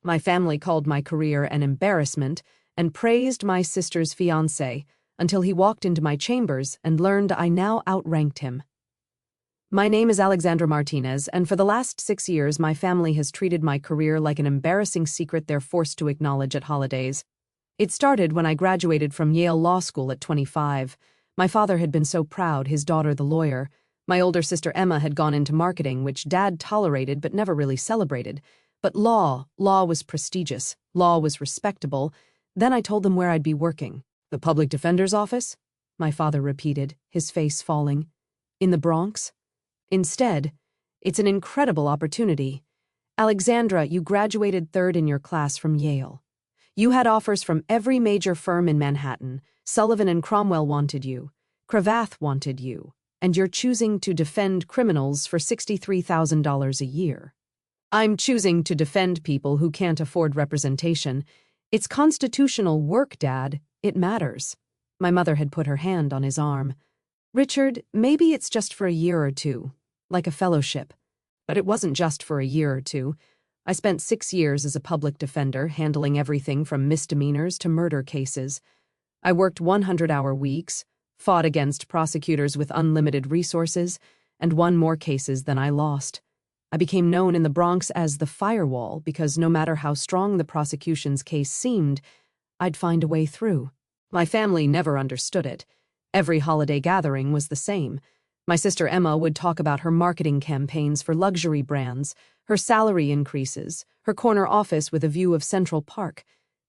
My family called my career an embarrassment and praised my sister's fiance until he walked into my chambers and learned I now outranked him. My name is Alexandra Martinez, and for the last 6 years my family has treated my career like an embarrassing secret they're forced to acknowledge at holidays. It started when I graduated from Yale Law School at 25. My father had been so proud, his daughter the lawyer. My older sister Emma had gone into marketing, which Dad tolerated but never really celebrated. But law was prestigious. Law was respectable. Then I told them where I'd be working. The public defender's office? My father repeated, his face falling. In the Bronx? Instead, it's an incredible opportunity. Alexandra, you graduated third in your class from Yale. You had offers from every major firm in Manhattan. Sullivan and Cromwell wanted you. Cravath wanted you. And you're choosing to defend criminals for $63,000 a year. I'm choosing to defend people who can't afford representation. It's constitutional work, Dad. It matters. My mother had put her hand on his arm. Richard, maybe it's just for a year or two, like a fellowship. But it wasn't just for a year or two. I spent 6 years as a public defender, handling everything from misdemeanors to murder cases. I worked 100-hour weeks, fought against prosecutors with unlimited resources, and won more cases than I lost. I became known in the Bronx as the firewall because no matter how strong the prosecution's case seemed, I'd find a way through. My family never understood it. Every holiday gathering was the same. My sister Emma would talk about her marketing campaigns for luxury brands, her salary increases, her corner office with a view of Central Park.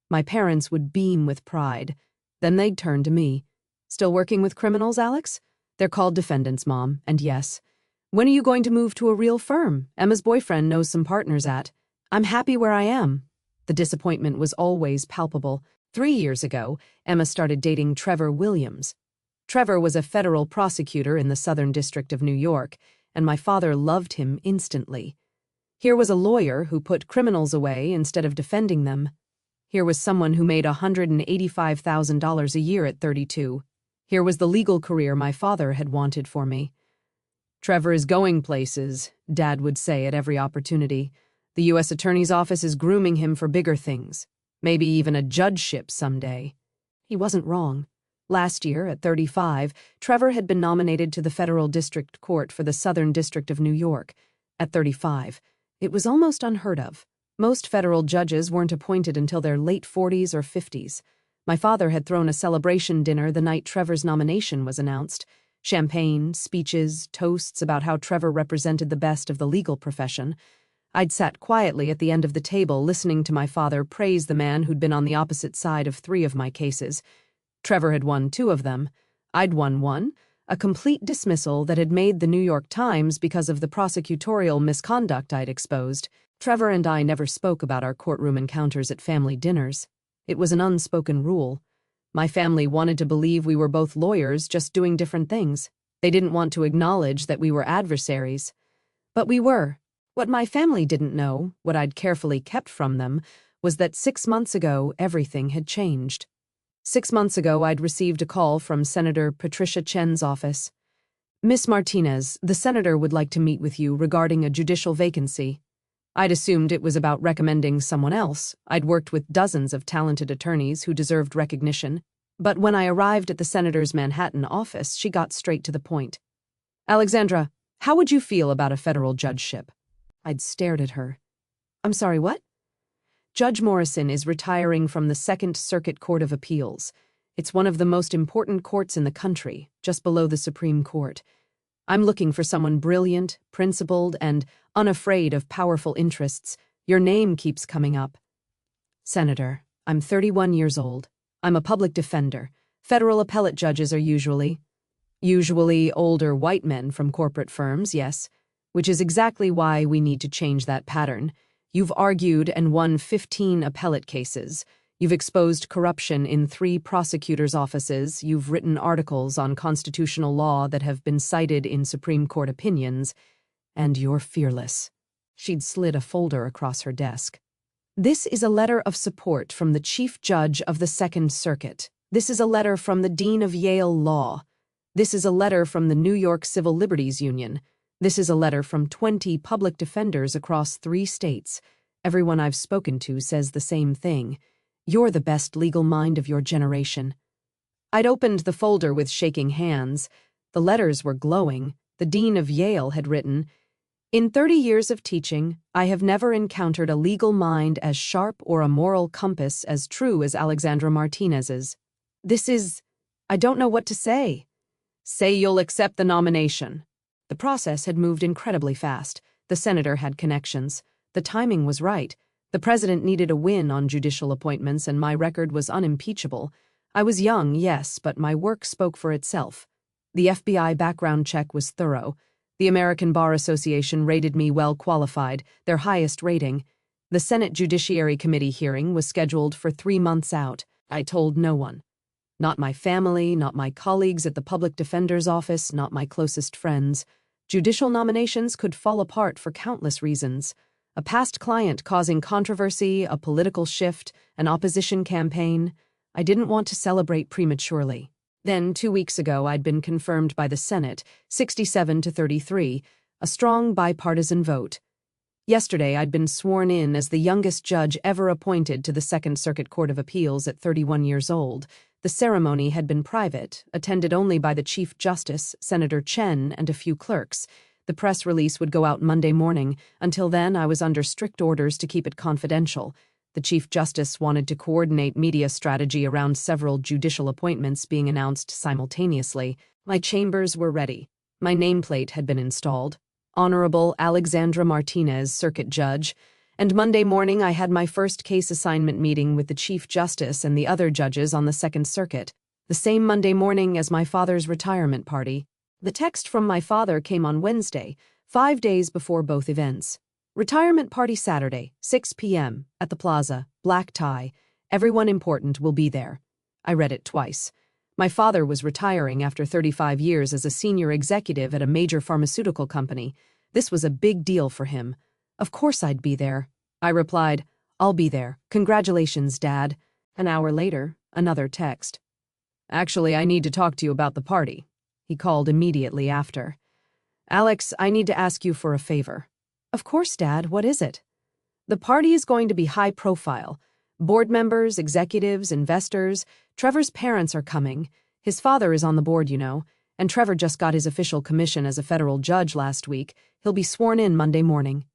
My parents would beam with pride. Then they'd turn to me. Still working with criminals, Alex? They're called defendants, Mom, and yes. When are you going to move to a real firm? Emma's boyfriend knows some partners at. I'm happy where I am. The disappointment was always palpable. 3 years ago, Emma started dating Trevor Williams. Trevor was a federal prosecutor in the Southern District of New York, and my father loved him instantly. Here was a lawyer who put criminals away instead of defending them. Here was someone who made $185,000 a year at 32. Here was the legal career my father had wanted for me. Trevor is going places, Dad would say at every opportunity. The U.S. Attorney's Office is grooming him for bigger things, maybe even a judgeship someday. He wasn't wrong. Last year, at 35, Trevor had been nominated to the Federal District Court for the Southern District of New York. At 35, it was almost unheard of. Most federal judges weren't appointed until their late 40s or 50s. My father had thrown a celebration dinner the night Trevor's nomination was announced. Champagne, speeches, toasts about how Trevor represented the best of the legal profession. I'd sat quietly at the end of the table listening to my father praise the man who'd been on the opposite side of 3 of my cases. Trevor had won 2 of them. I'd won 1, a complete dismissal that had made the New York Times because of the prosecutorial misconduct I'd exposed. Trevor and I never spoke about our courtroom encounters at family dinners. It was an unspoken rule. My family wanted to believe we were both lawyers just doing different things. They didn't want to acknowledge that we were adversaries. But we were. What my family didn't know, what I'd carefully kept from them, was that 6 months ago everything had changed. 6 months ago, I'd received a call from Senator Patricia Chen's office. Miss Martinez, the senator would like to meet with you regarding a judicial vacancy. I'd assumed it was about recommending someone else. I'd worked with dozens of talented attorneys who deserved recognition. But when I arrived at the senator's Manhattan office, she got straight to the point. Alexandra, how would you feel about a federal judgeship? I'd stared at her. I'm sorry, what? Judge Morrison is retiring from the Second Circuit Court of Appeals. It's one of the most important courts in the country, just below the Supreme Court. I'm looking for someone brilliant, principled, and unafraid of powerful interests. Your name keeps coming up. Senator, I'm 31 years old. I'm a public defender. Federal appellate judges are usually older white men from corporate firms, yes, which is exactly why we need to change that pattern. You've argued and won 15 appellate cases. You've exposed corruption in 3 prosecutors' offices. You've written articles on constitutional law that have been cited in Supreme Court opinions. And you're fearless. She'd slid a folder across her desk. This is a letter of support from the Chief Judge of the Second Circuit. This is a letter from the Dean of Yale Law. This is a letter from the New York Civil Liberties Union. This is a letter from 20 public defenders across 3 states. Everyone I've spoken to says the same thing. You're the best legal mind of your generation. I'd opened the folder with shaking hands. The letters were glowing. The dean of Yale had written, "In 30 years of teaching, I have never encountered a legal mind as sharp or a moral compass as true as Alexandra Martinez's. I don't know what to say." "Say you'll accept the nomination." The process had moved incredibly fast. The senator had connections. The timing was right. The president needed a win on judicial appointments, and my record was unimpeachable. I was young, yes, but my work spoke for itself. The FBI background check was thorough. The American Bar Association rated me well qualified, their highest rating. The Senate Judiciary Committee hearing was scheduled for 3 months out. I told no one. Not my family, not my colleagues at the public defender's office, not my closest friends. Judicial nominations could fall apart for countless reasons. A past client causing controversy, a political shift, an opposition campaign. I didn't want to celebrate prematurely. Then, 2 weeks ago, I'd been confirmed by the Senate, 67-33, a strong bipartisan vote. Yesterday, I'd been sworn in as the youngest judge ever appointed to the Second Circuit Court of Appeals at 31 years old. The ceremony had been private, attended only by the Chief Justice, Senator Chen, and a few clerks. The press release would go out Monday morning. Until then, I was under strict orders to keep it confidential. The Chief Justice wanted to coordinate media strategy around several judicial appointments being announced simultaneously. My chambers were ready. My nameplate had been installed. Honorable Alexandra Martinez, Circuit Judge. And Monday morning I had my first case assignment meeting with the Chief Justice and the other judges on the Second Circuit, the same Monday morning as my father's retirement party. The text from my father came on Wednesday, 5 days before both events. Retirement party Saturday, 6 p.m., at the plaza, black tie. Everyone important will be there. I read it twice. My father was retiring after 35 years as a senior executive at a major pharmaceutical company. This was a big deal for him. Of course I'd be there. I replied, "I'll be there. Congratulations, Dad." An hour later, another text. "Actually, I need to talk to you about the party." He called immediately after. "Alex, I need to ask you for a favor." "Of course, Dad. What is it?" "The party is going to be high profile. Board members, executives, investors. Trevor's parents are coming. His father is on the board, you know, and Trevor just got his official commission as a federal judge last week. He'll be sworn in Monday morning."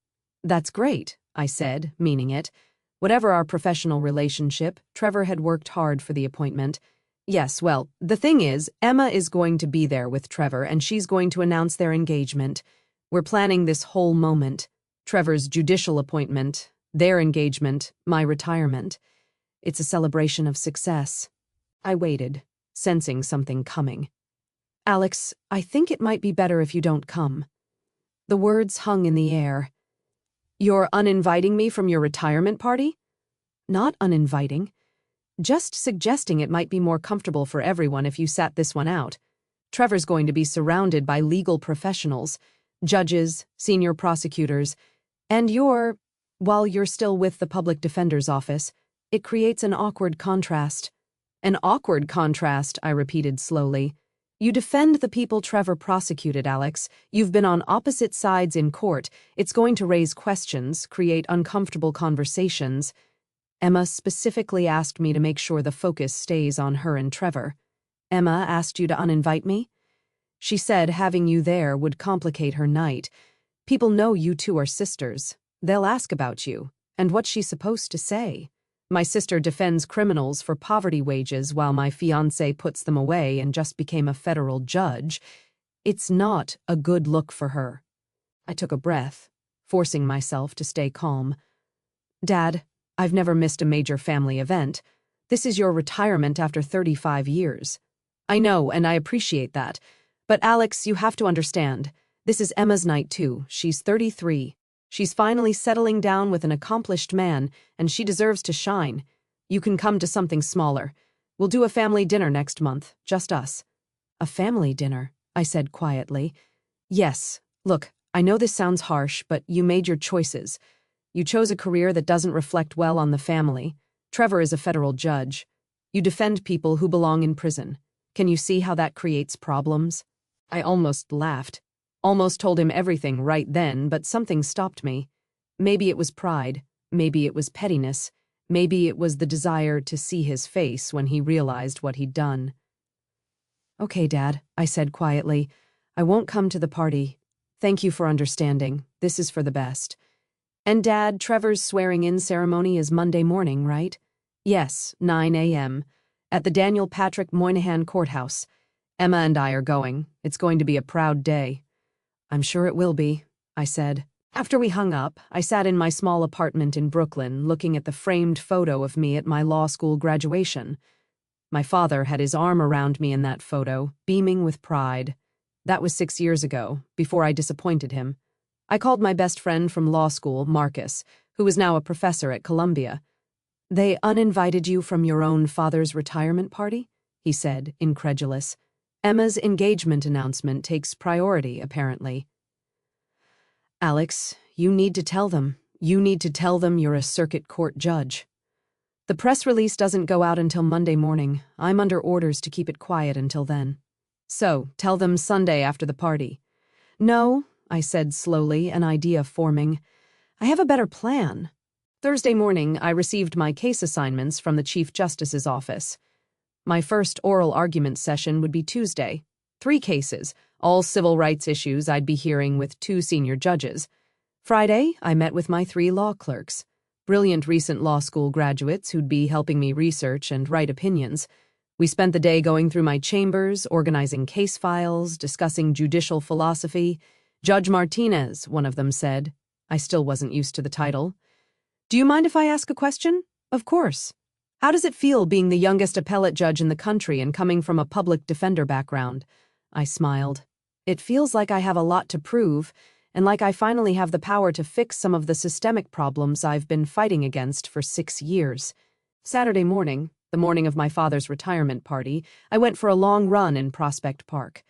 "That's great," I said, meaning it. Whatever our professional relationship, Trevor had worked hard for the appointment. "Yes, well, the thing is, Emma is going to be there with Trevor, and she's going to announce their engagement. We're planning this whole moment. Trevor's judicial appointment, their engagement, my retirement. It's a celebration of success." I waited, sensing something coming. "Alex, I think it might be better if you don't come." The words hung in the air. "You're uninviting me from your retirement party?" "Not uninviting. Just suggesting it might be more comfortable for everyone if you sat this one out. Trevor's going to be surrounded by legal professionals, judges, senior prosecutors, and while you're still with the public defender's office, it creates an awkward contrast." "An awkward contrast," I repeated slowly. "You defend the people Trevor prosecuted, Alex. You've been on opposite sides in court. It's going to raise questions, create uncomfortable conversations. Emma specifically asked me to make sure the focus stays on her and Trevor." "Emma asked you to uninvite me?" "She said having you there would complicate her night. People know you two are sisters. They'll ask about you. And what's she supposed to say? My sister defends criminals for poverty wages while my fiancé puts them away and just became a federal judge. It's not a good look for her." I took a breath, forcing myself to stay calm. "Dad, I've never missed a major family event. This is your retirement after 35 years. I know, and I appreciate that. But Alex, you have to understand. This is Emma's night too. She's 33. She's finally settling down with an accomplished man, and she deserves to shine. You can come to something smaller. We'll do a family dinner next month, just us." "A family dinner?" I said quietly. "Yes. Look, I know this sounds harsh, but you made your choices. You chose a career that doesn't reflect well on the family. Trevor is a federal judge. You defend people who belong in prison. Can you see how that creates problems?" I almost laughed. Almost told him everything right then, but something stopped me. Maybe it was pride. Maybe it was pettiness. Maybe it was the desire to see his face when he realized what he'd done. "Okay, Dad," I said quietly. "I won't come to the party. Thank you for understanding. This is for the best." "And Dad, Trevor's swearing-in ceremony is Monday morning, right?" "Yes, 9 a.m. at the Daniel Patrick Moynihan Courthouse. Emma and I are going. It's going to be a proud day." "I'm sure it will be," I said. After we hung up, I sat in my small apartment in Brooklyn looking at the framed photo of me at my law school graduation. My father had his arm around me in that photo, beaming with pride. That was 6 years ago, before I disappointed him. I called my best friend from law school, Marcus, who is now a professor at Columbia. "They uninvited you from your own father's retirement party?" he said, incredulous. "Emma's engagement announcement takes priority, apparently." "Alex, you need to tell them. You need to tell them you're a circuit court judge. The press release doesn't go out until Monday morning. I'm under orders to keep it quiet until then. So, tell them Sunday after the party." "No," I said slowly, an idea forming. "I have a better plan." Thursday morning, I received my case assignments from the Chief Justice's office. My first oral argument session would be Tuesday. 3 cases, all civil rights issues I'd be hearing with 2 senior judges. Friday, I met with my 3 law clerks, brilliant recent law school graduates who'd be helping me research and write opinions. We spent the day going through my chambers, organizing case files, discussing judicial philosophy. "Judge Martinez," one of them said. I still wasn't used to the title. "Do you mind if I ask a question?" "Of course." "How does it feel being the youngest appellate judge in the country and coming from a public defender background?" I smiled. "It feels like I have a lot to prove, and like I finally have the power to fix some of the systemic problems I've been fighting against for 6 years. Saturday morning, the morning of my father's retirement party, I went for a long run in Prospect Park.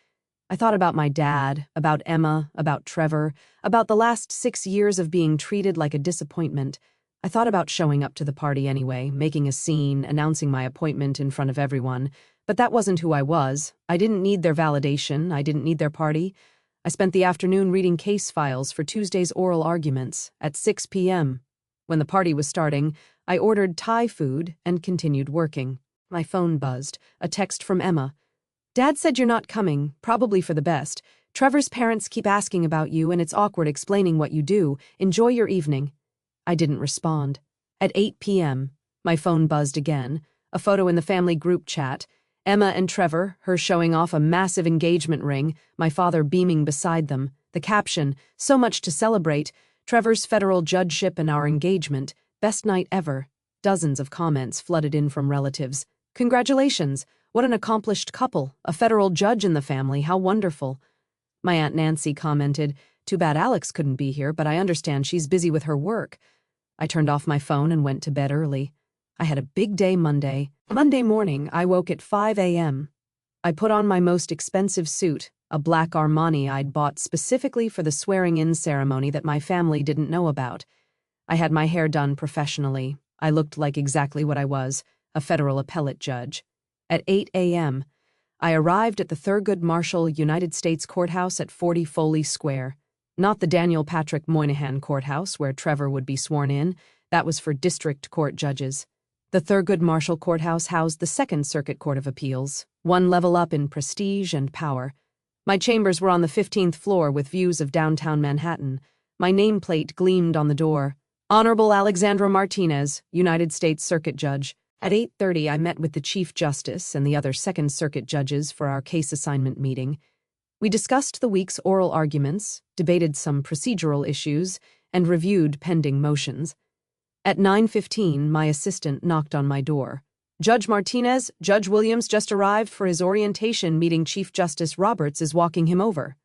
I thought about my dad, about Emma, about Trevor, about the last 6 years of being treated like a disappointment. I thought about showing up to the party anyway, making a scene, announcing my appointment in front of everyone. But that wasn't who I was. I didn't need their validation. I didn't need their party. I spent the afternoon reading case files for Tuesday's oral arguments at 6 p.m. When the party was starting, I ordered Thai food and continued working. My phone buzzed, a text from Emma. "Dad said you're not coming, probably for the best. Trevor's parents keep asking about you and it's awkward explaining what you do. Enjoy your evening." I didn't respond. At 8 p.m., my phone buzzed again, a photo in the family group chat. Emma and Trevor, her showing off a massive engagement ring, my father beaming beside them. The caption, "So much to celebrate, Trevor's federal judgeship and our engagement, best night ever." Dozens of comments flooded in from relatives. "Congratulations, what an accomplished couple, a federal judge in the family, how wonderful." My Aunt Nancy commented, "Too bad Alex couldn't be here, but I understand she's busy with her work." I turned off my phone and went to bed early. I had a big day Monday. Monday morning, I woke at 5 a.m. I put on my most expensive suit, a black Armani I'd bought specifically for the swearing-in ceremony that my family didn't know about. I had my hair done professionally. I looked like exactly what I was, a federal appellate judge. At 8 a.m., I arrived at the Thurgood Marshall United States Courthouse at 40 Foley Square. Not the Daniel Patrick Moynihan Courthouse where Trevor would be sworn in. That was for district court judges. The Thurgood Marshall Courthouse housed the Second Circuit Court of Appeals, one level up in prestige and power. My chambers were on the 15th floor with views of downtown Manhattan. My nameplate gleamed on the door. "Honorable Alexandra Martinez, United States Circuit Judge." At 8:30, I met with the Chief Justice and the other Second Circuit judges for our case assignment meeting. We discussed the week's oral arguments, debated some procedural issues, and reviewed pending motions. At 9:15, my assistant knocked on my door. "Judge Martinez, Judge Williams just arrived for his orientation meeting. Chief Justice Roberts is walking him over."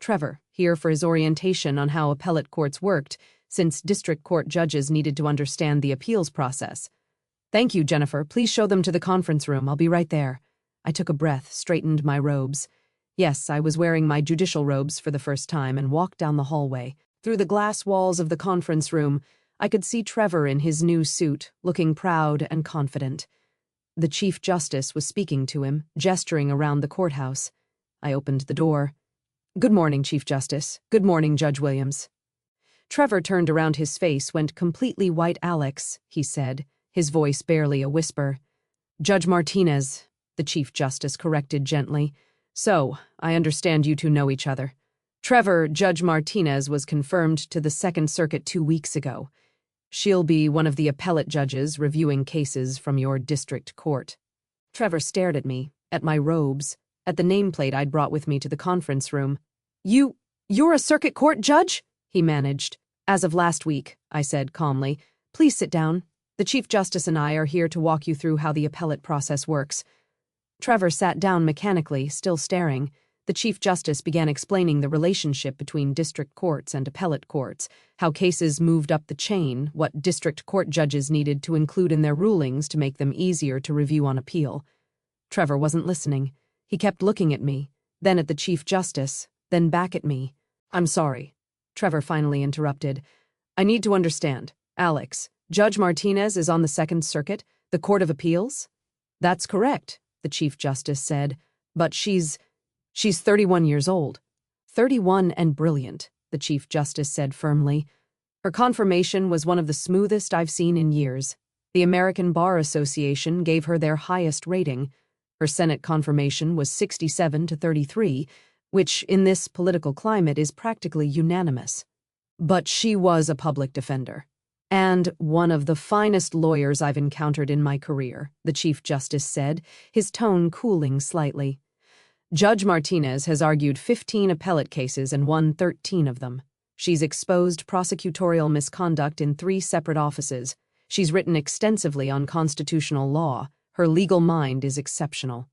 Trevor, here for his orientation on how appellate courts worked, since district court judges needed to understand the appeals process. "Thank you, Jennifer. Please show them to the conference room. I'll be right there." I took a breath, straightened my robes. Yes, I was wearing my judicial robes for the first time and walked down the hallway. Through the glass walls of the conference room, I could see Trevor in his new suit, looking proud and confident. The Chief Justice was speaking to him, gesturing around the courthouse. I opened the door. "Good morning, Chief Justice. Good morning, Judge Williams." Trevor turned around. His face went completely white. "Alex," he said, his voice barely a whisper. "Judge Martinez," the Chief Justice corrected gently. "So, I understand you two know each other." "Trevor, Judge Martinez was confirmed to the Second Circuit 2 weeks ago. She'll be one of the appellate judges reviewing cases from your district court." Trevor stared at me, at my robes, at the nameplate I'd brought with me to the conference room. You're a circuit court judge?" he managed. "As of last week," I said calmly. "Please sit down. The Chief Justice and I are here to walk you through how the appellate process works." Trevor sat down mechanically, still staring. The Chief Justice began explaining the relationship between district courts and appellate courts, how cases moved up the chain, what district court judges needed to include in their rulings to make them easier to review on appeal. Trevor wasn't listening. He kept looking at me, then at the Chief Justice, then back at me. "I'm sorry," Trevor finally interrupted. "I need to understand. Alex, Judge Martinez is on the Second Circuit, the Court of Appeals?" "That's correct," the Chief Justice said. "But she's 31 years old." "31 and brilliant," the Chief Justice said firmly. "Her confirmation was one of the smoothest I've seen in years. The American Bar Association gave her their highest rating. Her Senate confirmation was 67-33, which in this political climate is practically unanimous. But she was a public defender. And one of the finest lawyers I've encountered in my career," the Chief Justice said, his tone cooling slightly. "Judge Martinez has argued 15 appellate cases and won 13 of them. She's exposed prosecutorial misconduct in 3 separate offices. She's written extensively on constitutional law. Her legal mind is exceptional."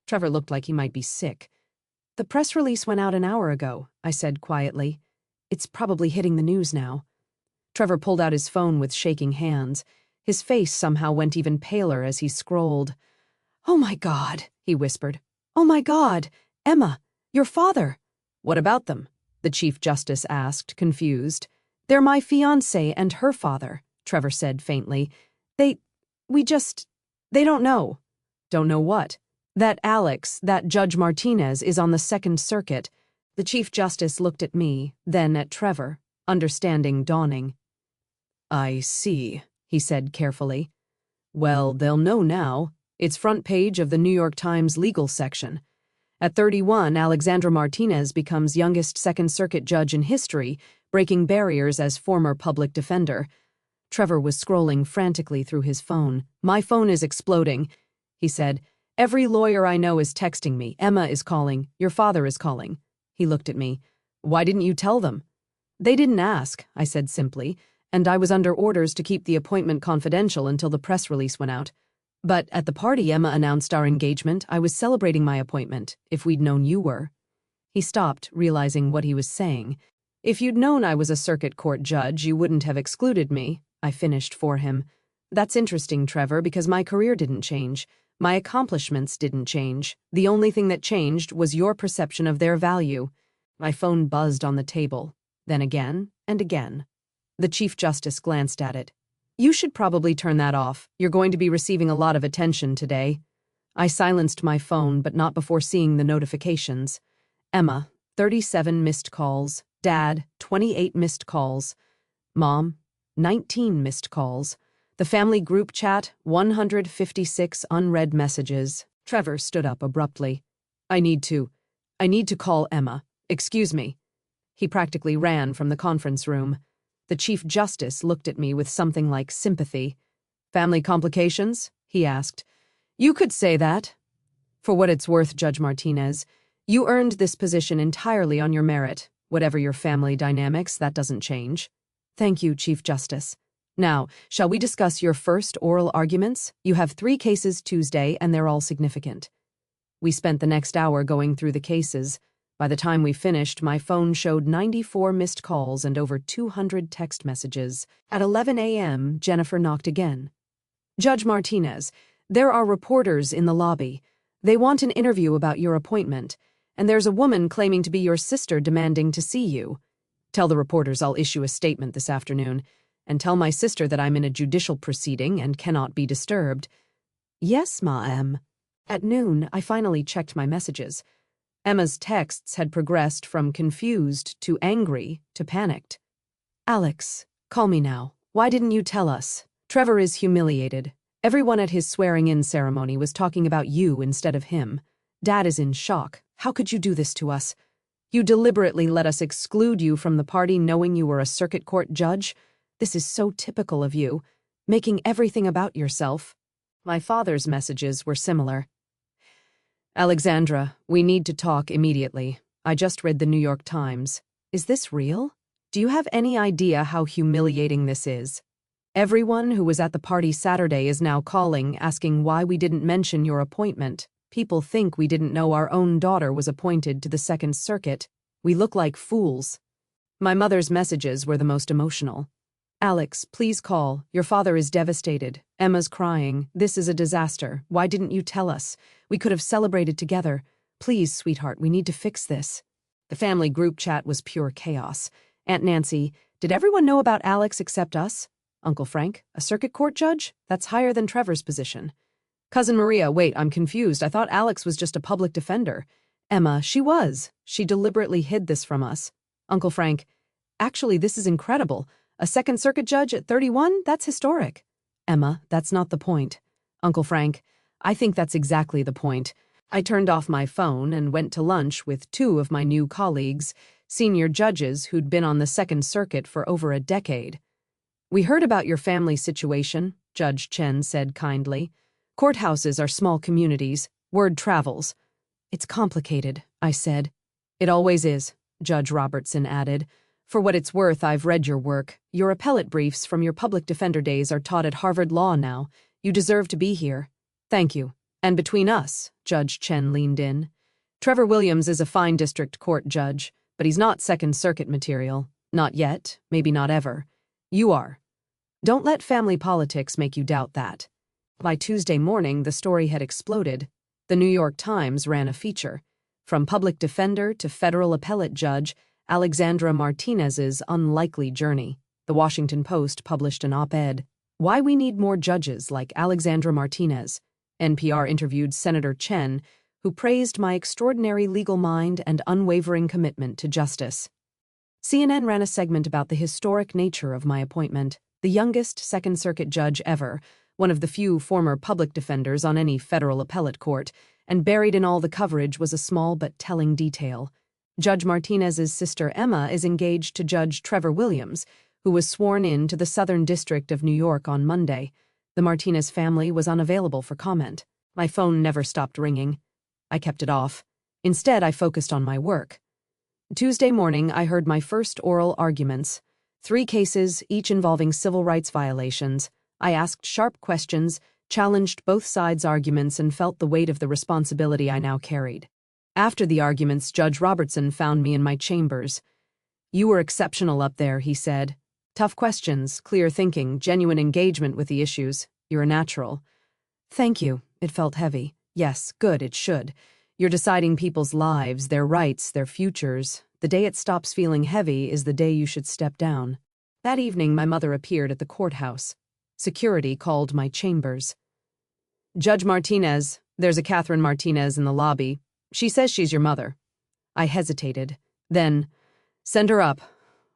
Trevor looked like he might be sick. "The press release went out an hour ago," I said quietly. "It's probably hitting the news now." Trevor pulled out his phone with shaking hands. His face somehow went even paler as he scrolled. "Oh my God," he whispered. "Oh my God, Emma, your father." "What about them?" the Chief Justice asked, confused. "They're my fiancé and her father," Trevor said faintly. They don't know." "Don't know what?" "That Alex, that Judge Martinez, is on the Second Circuit." The Chief Justice looked at me, then at Trevor, understanding dawning. "I see," he said carefully. "Well, they'll know now. It's front page of the New York Times legal section. At 31, Alexandra Martinez becomes youngest Second Circuit judge in history, breaking barriers as former public defender." Trevor was scrolling frantically through his phone. "My phone is exploding," he said. "Every lawyer I know is texting me. Emma is calling. Your father is calling." He looked at me. "Why didn't you tell them?" "They didn't ask," I said simply, "and I was under orders to keep the appointment confidential until the press release went out. But at the party Emma announced our engagement, I was celebrating my appointment, if we'd known you were." He stopped, realizing what he was saying. "If you'd known I was a circuit court judge, you wouldn't have excluded me," I finished for him. "That's interesting, Trevor, because my career didn't change. My accomplishments didn't change. The only thing that changed was your perception of their value." My phone buzzed on the table, then again and again. The Chief Justice glanced at it. "You should probably turn that off. You're going to be receiving a lot of attention today." I silenced my phone, but not before seeing the notifications. Emma, 37 missed calls. Dad, 28 missed calls. Mom, 19 missed calls. The family group chat, 156 unread messages. Trevor stood up abruptly. I need to call Emma. Excuse me." He practically ran from the conference room. The Chief Justice looked at me with something like sympathy. "Family complications?" he asked. "You could say that." "For what it's worth, Judge Martinez, you earned this position entirely on your merit. Whatever your family dynamics, that doesn't change." "Thank you, Chief Justice. Now, shall we discuss your first oral arguments? You have 3 cases Tuesday, and they're all significant." We spent the next hour going through the cases. By the time we finished, my phone showed 94 missed calls and over 200 text messages. At 11 a.m., Jennifer knocked again. "Judge Martinez, there are reporters in the lobby. They want an interview about your appointment, and there's a woman claiming to be your sister demanding to see you. Tell the reporters I'll issue a statement this afternoon, and tell my sister that I'm in a judicial proceeding and cannot be disturbed." "Yes, ma'am." At noon, I finally checked my messages. Emma's texts had progressed from confused to angry to panicked. Alex, call me now. Why didn't you tell us? Trevor is humiliated. Everyone at his swearing-in ceremony was talking about you instead of him. Dad is in shock. How could you do this to us? You deliberately let us exclude you from the party knowing you were a circuit court judge? This is so typical of you, making everything about yourself. My father's messages were similar. Alexandra, we need to talk immediately. I just read the New York Times. Is this real? Do you have any idea how humiliating this is? Everyone who was at the party Saturday is now calling, asking why we didn't mention your appointment. People think we didn't know our own daughter was appointed to the Second Circuit. We look like fools. My mother's messages were the most emotional. Alex, please call. Your father is devastated. Emma's crying. This is a disaster. Why didn't you tell us? We could have celebrated together. Please, sweetheart, we need to fix this. The family group chat was pure chaos. Aunt Nancy, did everyone know about Alex except us? Uncle Frank, a circuit court judge? That's higher than Trevor's position. Cousin Maria, wait, I'm confused. I thought Alex was just a public defender. Emma, she was. She deliberately hid this from us. Uncle Frank, actually, this is incredible. A Second Circuit judge at 31? That's historic. Emma, that's not the point. Uncle Frank, I think that's exactly the point. I turned off my phone and went to lunch with two of my new colleagues, senior judges who'd been on the Second Circuit for over a decade. We heard about your family situation, Judge Chen said kindly. Courthouses are small communities. Word travels. It's complicated, I said. It always is, Judge Robertson added. For what it's worth, I've read your work. Your appellate briefs from your public defender days are taught at Harvard Law now. You deserve to be here. Thank you. And between us, Judge Chen leaned in. Trevor Williams is a fine district court judge, but he's not Second Circuit material. Not yet, maybe not ever. You are. Don't let family politics make you doubt that. By Tuesday morning, the story had exploded. The New York Times ran a feature. From public defender to federal appellate judge, Alexandra Martinez's unlikely journey. The Washington Post published an op-ed. Why we need more judges like Alexandra Martinez. NPR interviewed Senator Chen, who praised my extraordinary legal mind and unwavering commitment to justice. CNN ran a segment about the historic nature of my appointment. The youngest Second Circuit judge ever, one of the few former public defenders on any federal appellate court, and buried in all the coverage was a small but telling detail. Judge Martinez's sister Emma is engaged to Judge Trevor Williams, who was sworn in to the Southern District of New York on Monday. The Martinez family was unavailable for comment. My phone never stopped ringing. I kept it off. Instead, I focused on my work. Tuesday morning, I heard my first oral arguments. 3 cases, each involving civil rights violations. I asked sharp questions, challenged both sides' arguments, and felt the weight of the responsibility I now carried. After the arguments, Judge Robertson found me in my chambers. You were exceptional up there, he said. Tough questions, clear thinking, genuine engagement with the issues. You're a natural. Thank you. It felt heavy. Yes, good, it should. You're deciding people's lives, their rights, their futures. The day it stops feeling heavy is the day you should step down. That evening, my mother appeared at the courthouse. Security called my chambers. Judge Martinez, there's a Catherine Martinez in the lobby. She says she's your mother. I hesitated. Then, send her up.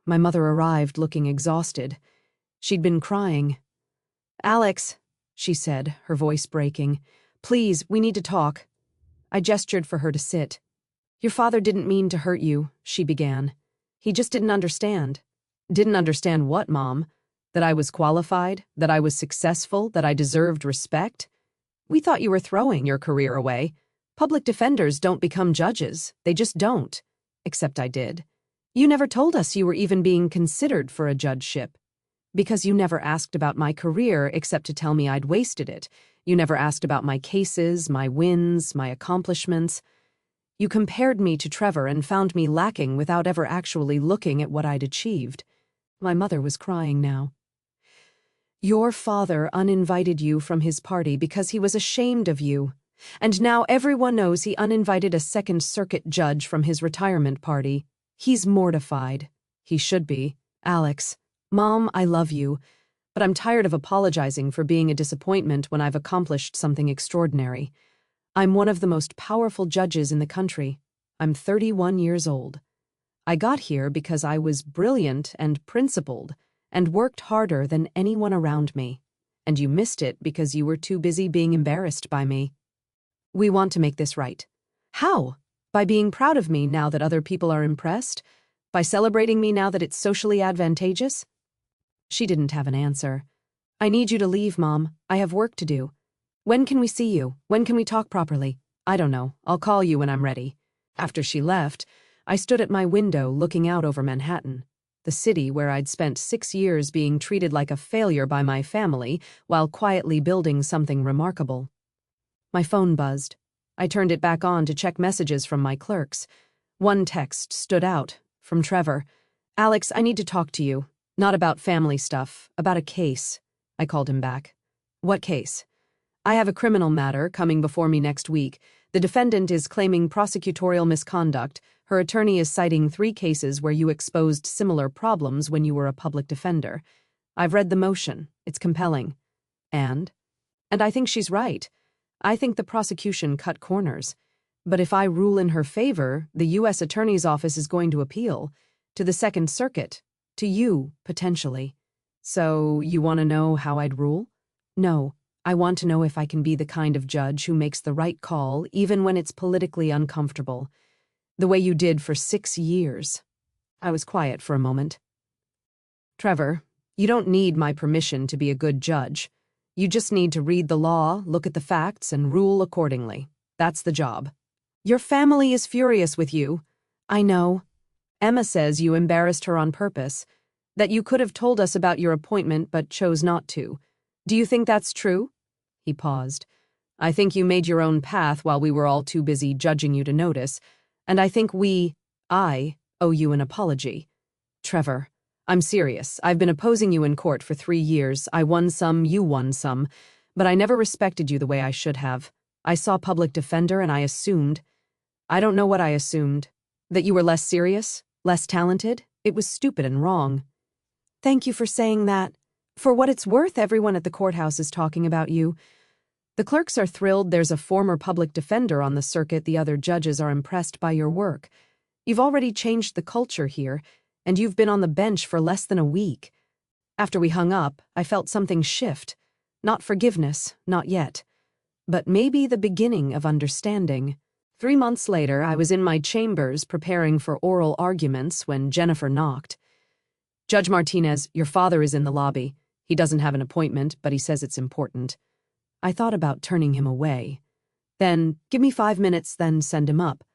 My mother arrived looking exhausted. She'd been crying. Alex, she said, her voice breaking. Please, we need to talk. I gestured for her to sit. Your father didn't mean to hurt you, she began. He just didn't understand. Didn't understand what, Mom? That I was qualified? That I was successful? That I deserved respect? We thought you were throwing your career away. Public defenders don't become judges. They just don't. Except I did. You never told us you were even being considered for a judgeship. Because you never asked about my career except to tell me I'd wasted it. You never asked about my cases, my wins, my accomplishments. You compared me to Trevor and found me lacking without ever actually looking at what I'd achieved. My mother was crying now. Your father uninvited you from his party because he was ashamed of you. And now everyone knows he uninvited a Second Circuit judge from his retirement party. He's mortified. He should be. Alex, Mom, I love you, but I'm tired of apologizing for being a disappointment when I've accomplished something extraordinary. I'm one of the most powerful judges in the country. I'm 31 years old. I got here because I was brilliant and principled and worked harder than anyone around me. And you missed it because you were too busy being embarrassed by me. We want to make this right. How? By being proud of me now that other people are impressed? By celebrating me now that it's socially advantageous? She didn't have an answer. I need you to leave, Mom. I have work to do. When can we see you? When can we talk properly? I don't know. I'll call you when I'm ready. After she left, I stood at my window looking out over Manhattan, the city where I'd spent 6 years being treated like a failure by my family while quietly building something remarkable. My phone buzzed. I turned it back on to check messages from my clerks. One text stood out, from Trevor. "Alex, I need to talk to you. Not about family stuff, about a case." I called him back. "What case?" "I have a criminal matter coming before me next week. The defendant is claiming prosecutorial misconduct. Her attorney is citing 3 cases where you exposed similar problems when you were a public defender. I've read the motion. It's compelling. And I think she's right. I think the prosecution cut corners. But if I rule in her favor, the U.S. Attorney's Office is going to appeal. To the Second Circuit. To you, potentially. So, you want to know how I'd rule?" "No. I want to know if I can be the kind of judge who makes the right call even when it's politically uncomfortable. The way you did for 6 years." I was quiet for a moment. "Trevor, you don't need my permission to be a good judge. You just need to read the law, look at the facts, and rule accordingly. That's the job. Your family is furious with you. I know. Emma says you embarrassed her on purpose, that you could have told us about your appointment but chose not to. Do you think that's true?" He paused. "I think you made your own path while we were all too busy judging you to notice, and I think I owe you an apology. Trevor, I'm serious. I've been opposing you in court for 3 years. I won some, you won some, but I never respected you the way I should have. I saw public defender and I assumed. I don't know what I assumed. That you were less serious, less talented. It was stupid and wrong." "Thank you for saying that. For what it's worth, everyone at the courthouse is talking about you. The clerks are thrilled there's a former public defender on the circuit. The other judges are impressed by your work. You've already changed the culture here, and you've been on the bench for less than a week." After we hung up, I felt something shift. Not forgiveness, not yet. But maybe the beginning of understanding. 3 months later, I was in my chambers preparing for oral arguments when Jennifer knocked. "Judge Martinez, your father is in the lobby. He doesn't have an appointment, but he says it's important." I thought about turning him away. Then, "Give me 5 minutes, then send him up."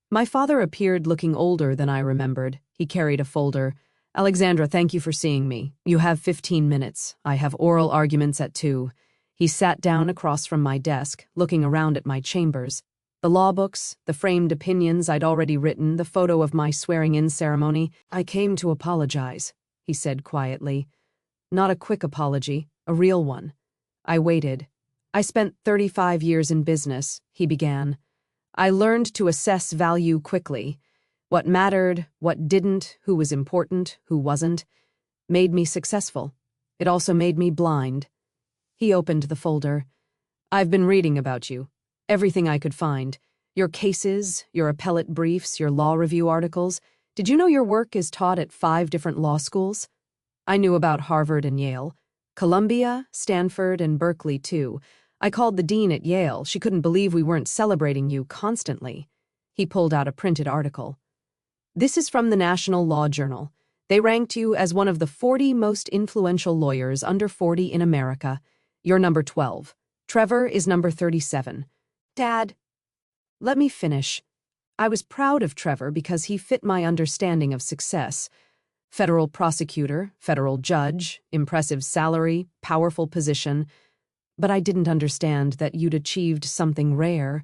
My father appeared looking older than I remembered. He carried a folder. "Alexandra, thank you for seeing me. You have 15 minutes. I have oral arguments at 2. He sat down across from my desk, looking around at my chambers. The law books, the framed opinions I'd already written, the photo of my swearing-in ceremony. "I came to apologize," he said quietly. "Not a quick apology, a real one." I waited. "I spent 35 years in business," he began. "I learned to assess value quickly. What mattered, what didn't, who was important, who wasn't. Made me successful. It also made me blind." He opened the folder. "I've been reading about you. Everything I could find. Your cases, your appellate briefs, your law review articles. Did you know your work is taught at 5 different law schools?" I knew about Harvard and Yale. Columbia, Stanford, and Berkeley, too. I called the dean at Yale. She couldn't believe we weren't celebrating you constantly. He pulled out a printed article. "This is from the National Law Journal. They ranked you as one of the 40 most influential lawyers under 40 in America. You're number 12. Trevor is number 37. Dad, let me finish. I was proud of Trevor because he fit my understanding of success. Federal prosecutor, federal judge, impressive salary, powerful position. But I didn't understand that you'd achieved something rare.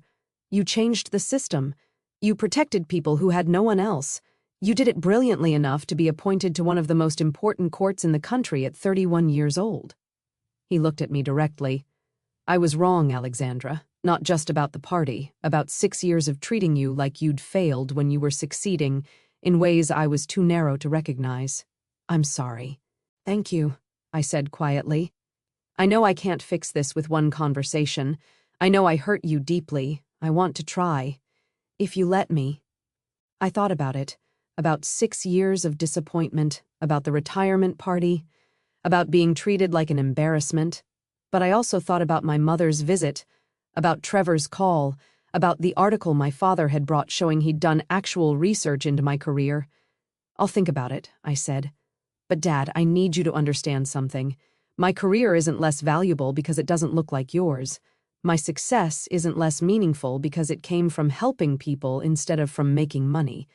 You changed the system. You protected people who had no one else. You did it brilliantly enough to be appointed to one of the most important courts in the country at 31 years old." He looked at me directly. "I was wrong, Alexandra. Not just about the party, about 6 years of treating you like you'd failed when you were succeeding in ways I was too narrow to recognize. I'm sorry." "Thank you," I said quietly. "I know I can't fix this with one conversation. I know I hurt you deeply. I want to try. If you let me." I thought about it. about 6 years of disappointment, about the retirement party, about being treated like an embarrassment. But I also thought about my mother's visit, about Trevor's call, about the article my father had brought showing he'd done actual research into my career. "I'll think about it," I said. "But Dad, I need you to understand something. My career isn't less valuable because it doesn't look like yours. My success isn't less meaningful because it came from helping people instead of from making money.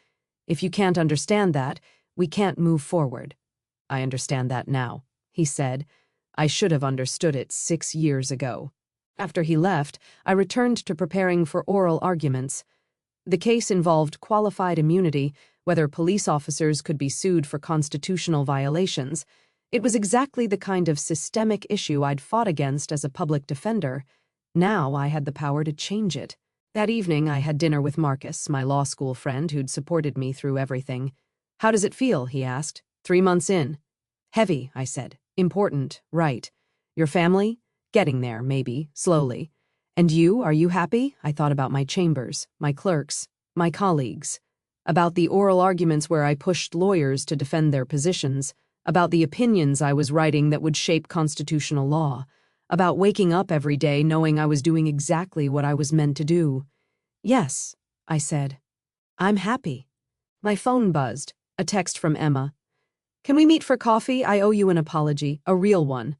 If you can't understand that, we can't move forward." "I understand that now," he said. "I should have understood it 6 years ago." After he left, I returned to preparing for oral arguments. The case involved qualified immunity, whether police officers could be sued for constitutional violations. It was exactly the kind of systemic issue I'd fought against as a public defender. Now I had the power to change it. That evening, I had dinner with Marcus, my law school friend who'd supported me through everything. "How does it feel?" he asked. 3 months in. "Heavy," I said. "Important, right. Your family?" "Getting there, maybe, slowly." "And you, are you happy?" I thought about my chambers, my clerks, my colleagues, about the oral arguments where I pushed lawyers to defend their positions, about the opinions I was writing that would shape constitutional law, about waking up every day knowing I was doing exactly what I was meant to do. "Yes," I said. "I'm happy." My phone buzzed, a text from Emma. "Can we meet for coffee? I owe you an apology, a real one."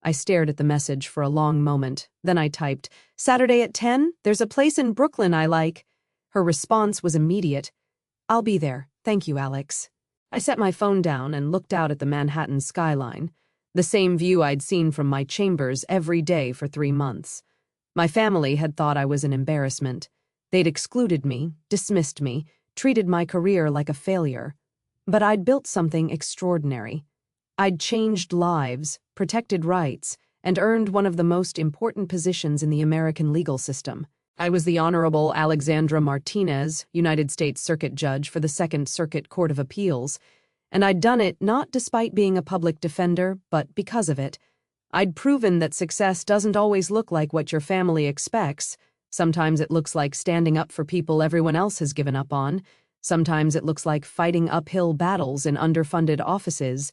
I stared at the message for a long moment. Then I typed, "Saturday at 10? There's a place in Brooklyn I like." Her response was immediate. "I'll be there. Thank you, Alex." I set my phone down and looked out at the Manhattan skyline, the same view I'd seen from my chambers every day for 3 months. My family had thought I was an embarrassment. They'd excluded me, dismissed me, treated my career like a failure. But I'd built something extraordinary. I'd changed lives, protected rights, and earned one of the most important positions in the American legal system. I was the Honorable Alexandra Martinez, United States Circuit Judge for the Second Circuit Court of Appeals, and I'd done it not despite being a public defender, but because of it. I'd proven that success doesn't always look like what your family expects. Sometimes it looks like standing up for people everyone else has given up on. Sometimes it looks like fighting uphill battles in underfunded offices.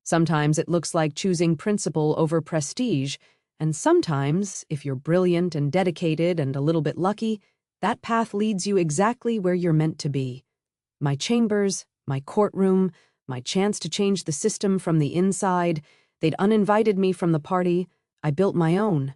Sometimes it looks like choosing principle over prestige. And sometimes, if you're brilliant and dedicated and a little bit lucky, that path leads you exactly where you're meant to be. My chambers, my courtroom, my chance to change the system from the inside, they'd uninvited me from the party. I built my own.